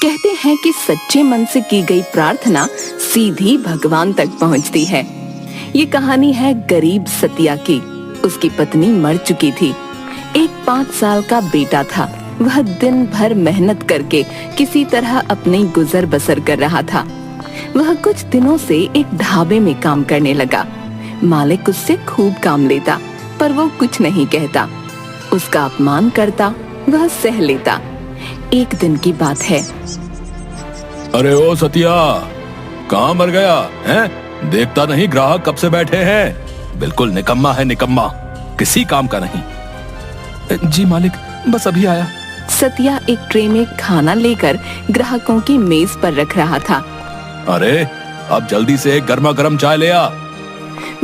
कहते हैं कि सच्चे मन से की गई प्रार्थना सीधी भगवान तक पहुंचती है। ये कहानी है गरीब सतिया की। उसकी पत्नी मर चुकी थी। एक 5 साल का बेटा था। वह दिन भर मेहनत करके किसी तरह अपनी गुजर बसर कर रहा था। वह कुछ दिनों से एक ढाबे में काम करने लगा। मालिक उससे खूब काम लेता, पर वो कुछ नहीं कहता। उसका अपमान करता, वह सह लेता। एक दिन की बात है। अरे ओ सतिया, कहाँ मर गया है? देखता नहीं ग्राहक कब से बैठे हैं। बिल्कुल निकम्मा है, निकम्मा, किसी काम का नहीं। जी मालिक, बस अभी आया। सतिया एक ट्रे में खाना लेकर ग्राहकों की मेज पर रख रहा था। अरे अब जल्दी से एक गर्मा गर्म चाय ले आ।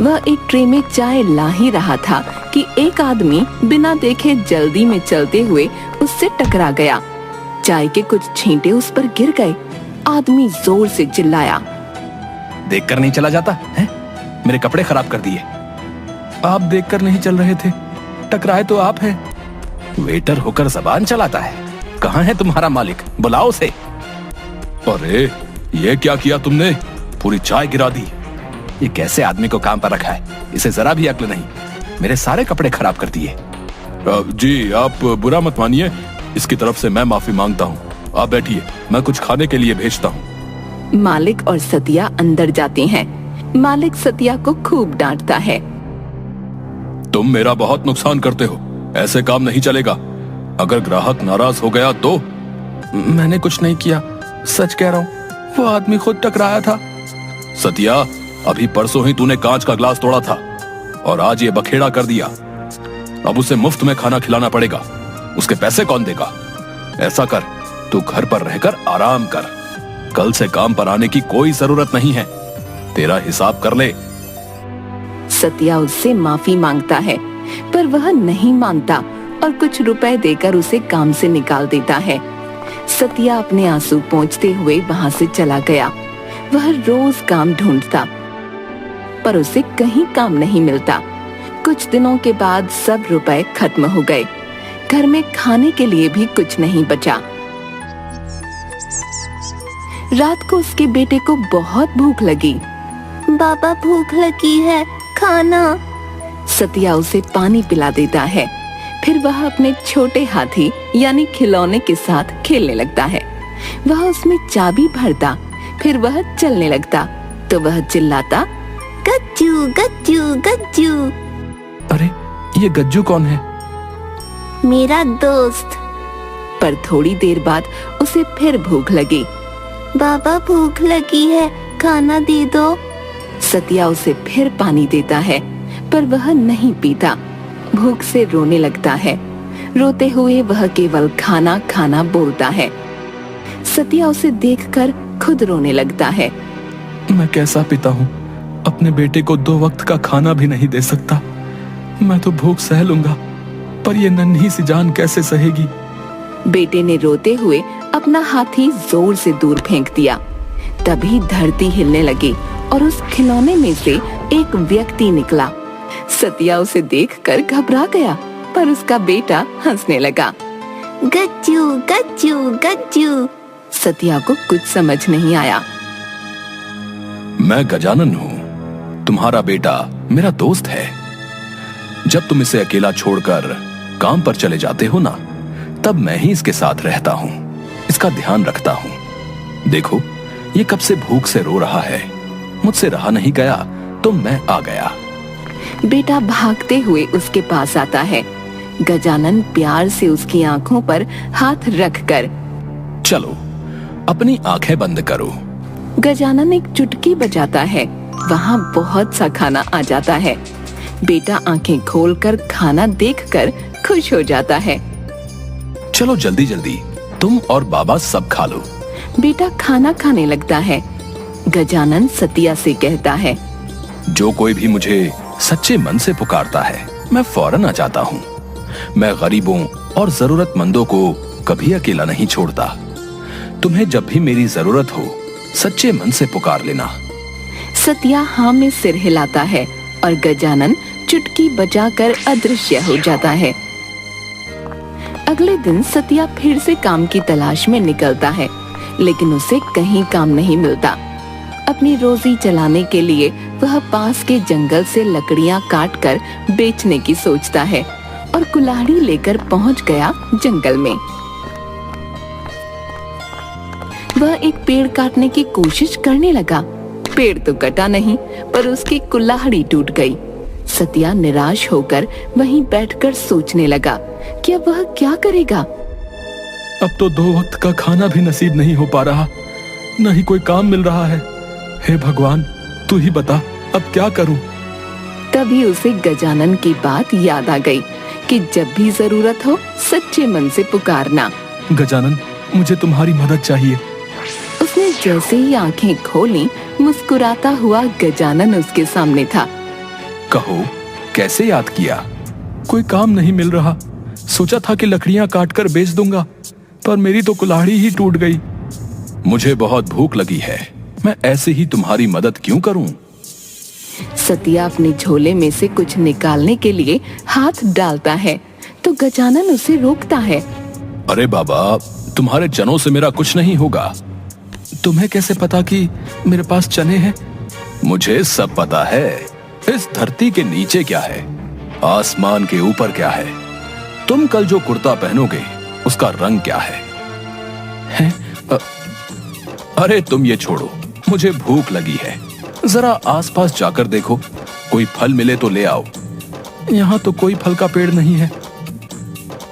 वह एक ट्रे में चाय ला ही रहा था कि एक आदमी बिना देखे जल्दी में चलते हुए उससे टकरा गया। चाय के कुछ छींटे उस पर गिर गए। आदमी जोर से चिल्लाया, देखकर नहीं चला जाता है? मेरे कपड़े खराब कर दिए। आप देखकर नहीं चल रहे थे, टकराए तो आप हैं। वेटर होकर जबान चलाता है। कहाँ है तुम्हारा मालिक? बुलाओ उसे। अरे ये क्या किया तुमने? पूरी चाय गिरा दी। ये कैसे आदमी को काम पर रखा है? इसे जरा भी अक्ल नहीं। मेरे सारे कपड़े खराब कर दिए। जी आप बुरा मत मानिए, इसकी तरफ से मैं माफी मांगता हूँ। आप बैठिए, मैं कुछ खाने के लिए भेजता हूँ। मालिक और सतिया अंदर जाते हैं। मालिक सतिया को खूब डांटता है। तुम मेरा बहुत नुकसान करते हो, ऐसे काम नहीं चलेगा। अगर ग्राहक नाराज हो गया तो? मैंने कुछ नहीं किया, सच कह रहा हूँ। वो आदमी खुद टकराया था। सतिया, अभी परसों ही तूने कांच का ग्लास तोड़ा था और आज ये बखेड़ा कर दिया। अब उसे मुफ्त में खाना खिलाना पड़ेगा। उसके पैसे कौन देगा? ऐसा कर, तू घर पर रहकर आराम कर। कल से काम पर आने की कोई जरूरत नहीं है। तेरा हिसाब कर ले। सतिया उससे माफी मांगता है, पर वह नहीं मानता और कुछ रुपए देकर उसे काम से निकाल देता है। सतिया अपने आंसू पोंछते हुए वहां से चला गया। वह रोज काम ढूंढता, पर उसे कहीं काम नहीं मिलता। कुछ दिनों के बाद सब रुपए खत्म हो गए। घर में खाने के लिए भी कुछ नहीं बचा। रात को उसके बेटे को बहुत भूख लगी। बाबा, भूख लगी है, खाना। सतिया उसे पानी पिला देता है। फिर वह अपने छोटे हाथी यानी खिलौने के साथ खेलने लगता है। वह उसमें चाबी भरता, फिर वह चलने लगता तो वह चिल्लाता, गज्जू गज्जू गज्जू। अरे ये गज्जू कौन है? मेरा दोस्त। पर थोड़ी देर बाद उसे फिर भूख लगी। बाबा, भूख लगी है, खाना दे दो। सतिया उसे फिर पानी देता है, पर वह नहीं पीता। भूख से रोने लगता है। रोते हुए वह केवल खाना खाना बोलता है। सतिया उसे देखकर खुद रोने लगता है। मैं कैसा पिता हूँ, अपने बेटे को 2 वक्त का खाना भी नहीं दे सकता। मैं तो भूख सह लूंगा, पर ये नन्ही सी जान कैसे सहेगी? बेटे ने रोते हुए अपना हाथी जोर से दूर फेंक दिया। तभी धरती हिलने लगी और उस खिलौने में से एक व्यक्ति निकला। सतिया उसे देखकर घबरा गया, पर उसका बेटा हंसने लगा। गज्जू गज्जू गज्जू। सतिया को कुछ समझ नहीं आया। मैं गजानन हूँ, तुम्हारा बेटा मेरा दोस्त है। जब तुम इसे अकेला छोड़कर काम पर चले जाते हो ना, तब मैं ही इसके साथ रहता हूँ, इसका ध्यान रखता हूँ। देखो, ये कब से भूख से रो रहा है। मुझसे रहा नहीं गया तो मैं आ गया। बेटा भागते हुए उसके पास आता है। गजानन प्यार से उसकी आंखों पर हाथ रखकर, चलो अपनी आंखें बंद करो। गजानन एक चुटकी बजाता है। वहाँ बहुत सा खाना आ जाता है। बेटा आंखें खोलकर खाना देखकर खुश हो जाता है। चलो जल्दी जल्दी, तुम और बाबा सब खा लो। बेटा खाना खाने लगता है। गजानन सतिया से कहता है, जो कोई भी मुझे सच्चे मन से पुकारता है, मैं फौरन आ जाता हूँ। मैं गरीबों और जरूरतमंदों को कभी अकेला नहीं छोड़ता। तुम्हें जब भी मेरी जरूरत हो, सच्चे मन से पुकार लेना। सतिया हाँ में सिर हिलाता है और गजानन चुटकी बजाकर अदृश्य हो जाता है। अगले दिन सतिया फिर से काम की तलाश में निकलता है। लेकिन उसे कहीं काम नहीं मिलता। अपनी रोजी चलाने के लिए वह पास के जंगल से लकड़ियां काटकर बेचने की सोचता है और कुल्हाड़ी लेकर पहुंच गया जंगल में। वह एक पेड़ काटने की कोशिश करने लगा। पेड़ तो कटा नहीं, पर उसकी कुल्हाड़ी टूट गई। सतिया निराश होकर वहीं बैठकर सोचने लगा कि अब वह क्या करेगा। अब तो 2 वक्त का खाना भी नसीब नहीं हो पा रहा, न ही कोई काम मिल रहा है। हे भगवान, तू ही बता अब क्या करूं। तभी उसे गजानन की बात याद आ गई कि जब भी जरूरत हो सच्चे मन से पुकारना। गजानन, मुझे तुम्हारी मदद चाहिए। उसने जैसे ही आंखें खोली, मुस्कुराता हुआ गजानन उसके सामने था। कहो, कैसे याद किया? कोई काम नहीं मिल रहा। सोचा था कि लकड़ियां काटकर बेच दूंगा, पर मेरी तो कुल्हाड़ी ही टूट गई। मुझे बहुत भूख लगी है, मैं ऐसे ही तुम्हारी मदद क्यों करूं? सतिया अपने झोले में से कुछ निकालने के लिए हाथ डालता है तो गजानन उसे रोकता है। अरे बाबा, तुम्हारे चनों से मेरा कुछ नहीं होगा। तुम्हें कैसे पता कि मेरे पास चने हैं? मुझे सब पता है। इस धरती के नीचे क्या है, आसमान के ऊपर क्या है, तुम कल जो कुर्ता पहनोगे उसका रंग क्या है? अरे तुम ये छोड़ो, मुझे भूख लगी है। जरा आसपास जाकर देखो, कोई फल मिले तो ले आओ। यहाँ तो कोई फल का पेड़ नहीं है।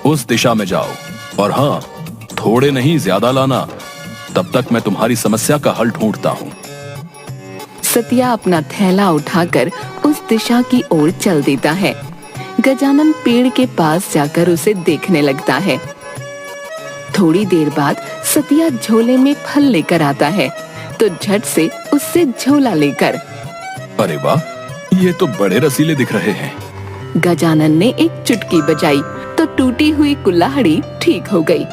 उस दिशा में जाओ, और हाँ, थोड़े नहीं ज्यादा लाना, तब तक मैं तुम्हारी समस्या का हल ढूंढता हूँ। सतिया अपना थैला उठाकर उस दिशा की ओर चल देता है। गजानन पेड़ के पास जाकर उसे देखने लगता है। थोड़ी देर बाद सतिया झोले में फल लेकर आता है तो झट से उससे झोला लेकर, अरे वाह, ये तो बड़े रसीले दिख रहे हैं। गजानन ने एक चुटकी बजाई तो टूटी हुई कुल्हाड़ी ठीक हो गई।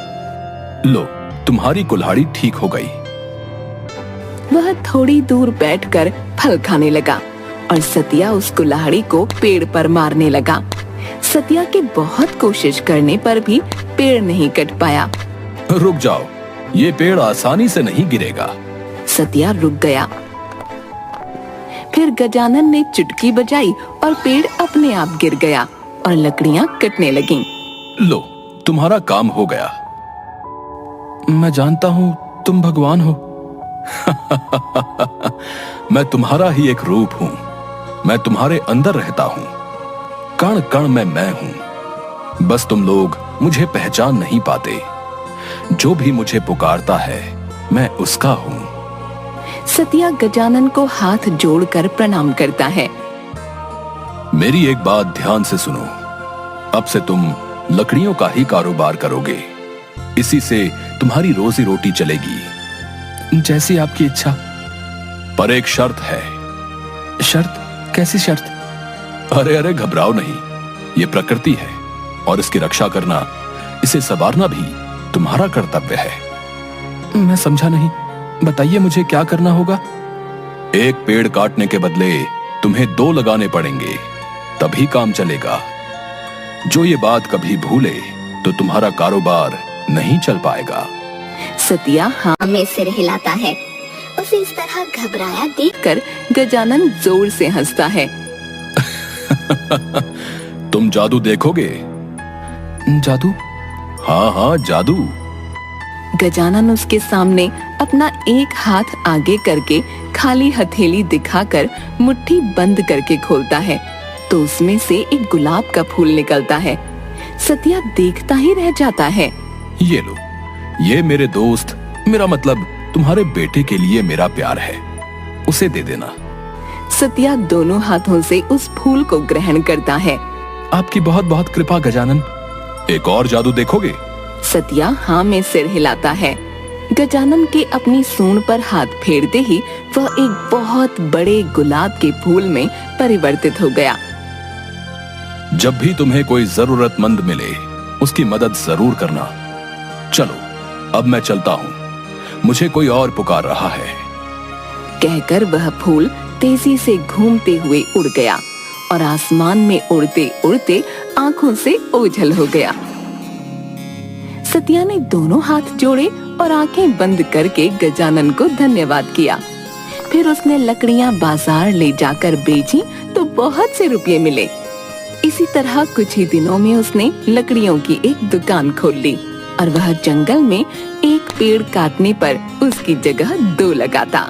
लो, तुम्हारी कुल्हाड़ी ठीक हो गई। वह थोड़ी दूर बैठकर फल खाने लगा और सतिया उस कुल्हाड़ी को पेड़ पर मारने लगा। सतिया के बहुत कोशिश करने पर भी पेड़ नहीं कट पाया। रुक जाओ, ये पेड़ आसानी से नहीं गिरेगा। सतिया रुक गया। फिर गजानन ने चुटकी बजाई और पेड़ अपने आप गिर गया और लकड़ियां कटने लगीं। लो, तुम्हारा काम हो गया। मैं जानता हूँ तुम भगवान हो। मैं तुम्हारा ही एक रूप हूँ। मैं तुम्हारे अंदर रहता हूँ। कण कण में मैं हूँ। बस तुम लोग मुझे पहचान नहीं पाते। जो भी मुझे पुकारता है, मैं उसका हूँ। सतिया गजानन को हाथ जोड़कर प्रणाम करता है। मेरी एक बात ध्यान से सुनो। अब से तुम लकड़ियों का ही कारोबार करोगे। इसी से तुम्हारी रोजी रोटी चलेगी। जैसी आपकी इच्छा। पर एक शर्त है। शर्त? कैसी शर्त? अरे अरे, घबराओ नहीं। ये प्रकृति है और इसकी रक्षा करना, इसे संवारना भी तुम्हारा कर्तव्य है। मैं समझा नहीं, बताइए मुझे क्या करना होगा? एक पेड़ काटने के बदले तुम्हें 2 लगाने पड़ेंगे, तभी काम चलेगा। जो ये बात कभी भूले तो तुम्हारा कारोबार नहीं चल पाएगा। सतिया हाँ में सिर हिलाता है। उसे इस तरह घबराया देखकर गजानन जोर से हंसता है। तुम जादू देखोगे? जादू? हाँ हाँ, जादू। गजानन उसके सामने अपना एक हाथ आगे करके खाली हथेली दिखाकर मुट्ठी बंद करके खोलता है तो उसमें से एक गुलाब का फूल निकलता है। सतिया देखता ही रह जाता है। ये लो, ये मेरे दोस्त, मेरा मतलब तुम्हारे बेटे के लिए मेरा प्यार है, उसे दे देना। सतिया दोनों हाथों से उस फूल को ग्रहण करता है। आपकी बहुत बहुत कृपा गजानन। एक और जादू देखोगे? सतिया हाँ में सिर हिलाता है। गजानन के अपनी सूंड पर हाथ फेरते ही वह एक बहुत बड़े गुलाब के फूल में परिवर्तित हो गया। जब भी तुम्हें कोई जरूरतमंद मिले, उसकी मदद जरूर करना। चलो, अब मैं चलता हूँ, मुझे कोई और पुकार रहा है। कहकर वह फूल तेजी से घूमते हुए उड़ गया और आसमान में उड़ते उड़ते आंखों से ओझल हो गया। सतिया सतिया ने दोनों हाथ जोड़े और आंखें बंद करके गजानन को धन्यवाद किया। फिर उसने लकड़ियां बाजार ले जाकर बेची तो बहुत से रुपये मिले। इसी तरह कुछ ही दिनों में उसने लकड़ियों की एक दुकान खोल ली और वह जंगल में एक पेड़ काटने पर उसकी जगह 2 लगाता।